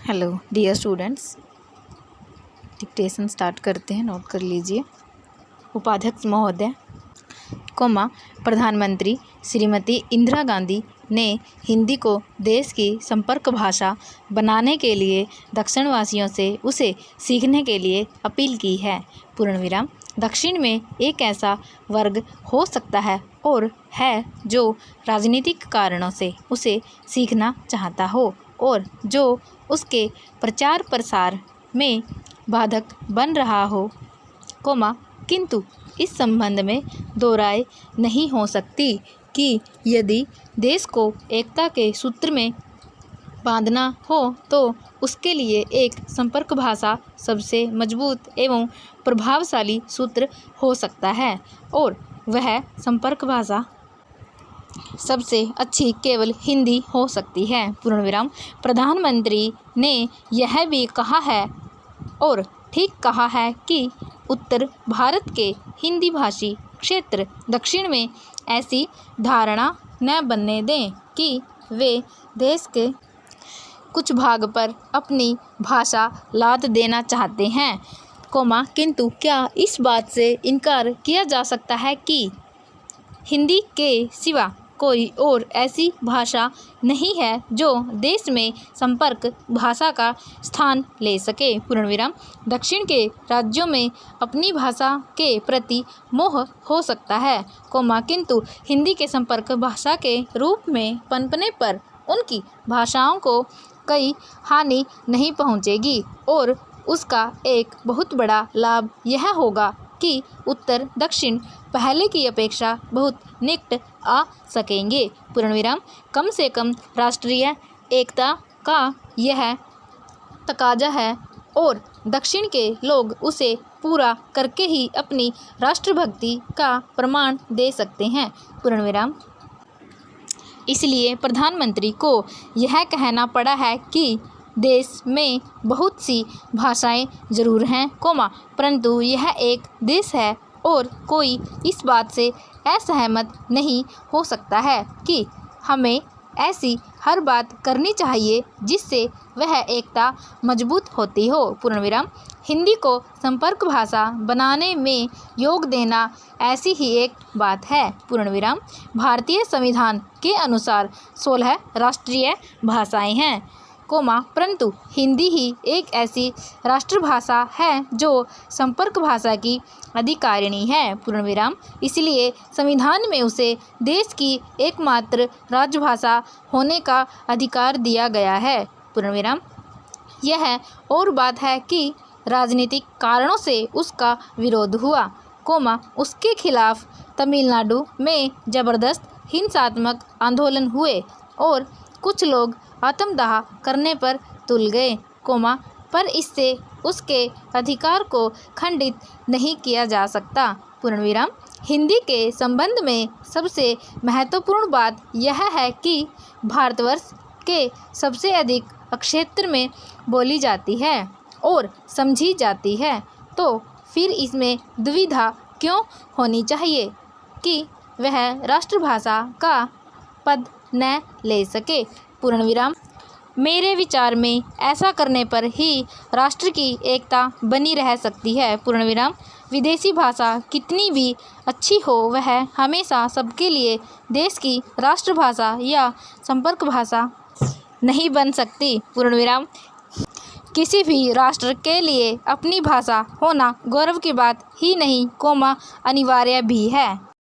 Hello dear students, dictation start करते हैं। Note कर लीजिए। उपाध्यक्ष महोदय, प्रधानमंत्री श्रीमती इंदिरा गांधी ने हिंदी को देश की संपर्क भाषा बनाने के लिए दक्षिणवासियों से उसे सीखने के लिए अपील की है। पूर्णविराम। दक्षिण में एक ऐसा वर्ग हो सकता है और है जो राजनीतिक कारणों से उसे सीखना चाहता हो और जो उसके प्रचार प्रसार में बाधक बन रहा हो, किंतु इस संबंध में दो राय नहीं हो सकती कि यदि देश को एकता के सूत्र में बांधना हो तो उसके लिए एक संपर्क भाषा सबसे मजबूत एवं प्रभावशाली सूत्र हो सकता है और वह संपर्क भाषा सबसे अच्छी केवल हिंदी हो सकती है। पूर्णविराम। प्रधानमंत्री ने यह भी कहा है और ठीक कहा है कि उत्तर भारत के हिंदी भाषी क्षेत्र दक्षिण में ऐसी धारणा न बनने दें कि वे देश के कुछ भाग पर अपनी भाषा लाद देना चाहते हैं, किंतु क्या इस बात से इनकार किया जा सकता है कि हिंदी के सिवा कोई और ऐसी भाषा नहीं है जो देश में संपर्क भाषा का स्थान ले सके। पूर्णविराम। दक्षिण के राज्यों में अपनी भाषा के प्रति मोह हो सकता है, किंतु हिंदी के संपर्क भाषा के रूप में पनपने पर उनकी भाषाओं को कोई हानि नहीं पहुंचेगी और उसका एक बहुत बड़ा लाभ यह होगा कि उत्तर दक्षिण पहले की अपेक्षा बहुत निकट आ सकेंगे। पूर्णविराम। कम से कम राष्ट्रीय एकता का यह तकाजा है और दक्षिण के लोग उसे पूरा करके ही अपनी राष्ट्रभक्ति का प्रमाण दे सकते हैं। पूर्णविराम। इसलिए प्रधानमंत्री को यह कहना पड़ा है कि देश में बहुत सी भाषाएं जरूर हैं, परंतु यह एक देश है और कोई इस बात से असहमत नहीं हो सकता है कि हमें ऐसी हर बात करनी चाहिए जिससे वह एकता मजबूत होती हो। पूर्णविराम। हिंदी को संपर्क भाषा बनाने में योग देना ऐसी ही एक बात है। पूर्णविराम। भारतीय संविधान के अनुसार 16 राष्ट्रीय भाषाएं हैं, परंतु हिंदी ही एक ऐसी राष्ट्रभाषा है जो संपर्क भाषा की अधिकारिणी है। पूर्णविराम। इसलिए संविधान में उसे देश की एकमात्र राजभाषा होने का अधिकार दिया गया है। पूर्णविराम। यह और बात है कि राजनीतिक कारणों से उसका विरोध हुआ, उसके खिलाफ तमिलनाडु में जबरदस्त हिंसात्मक आंदोलन हुए और कुछ लोग आत्मदाह करने पर तुल गए, पर इससे उसके अधिकार को खंडित नहीं किया जा सकता। पूर्णविराम। हिंदी के संबंध में सबसे महत्वपूर्ण बात यह है कि भारतवर्ष के सबसे अधिक क्षेत्र में बोली जाती है और समझी जाती है, तो फिर इसमें दुविधा क्यों होनी चाहिए कि वह राष्ट्रभाषा का पद न ले सके। पूर्णविराम। मेरे विचार में ऐसा करने पर ही राष्ट्र की एकता बनी रह सकती है। पूर्णविराम। विदेशी भाषा कितनी भी अच्छी हो, वह हमेशा सबके लिए देश की राष्ट्रभाषा या संपर्क भाषा नहीं बन सकती। पूर्णविराम। किसी भी राष्ट्र के लिए अपनी भाषा होना गौरव की बात ही नहीं, अनिवार्य भी है।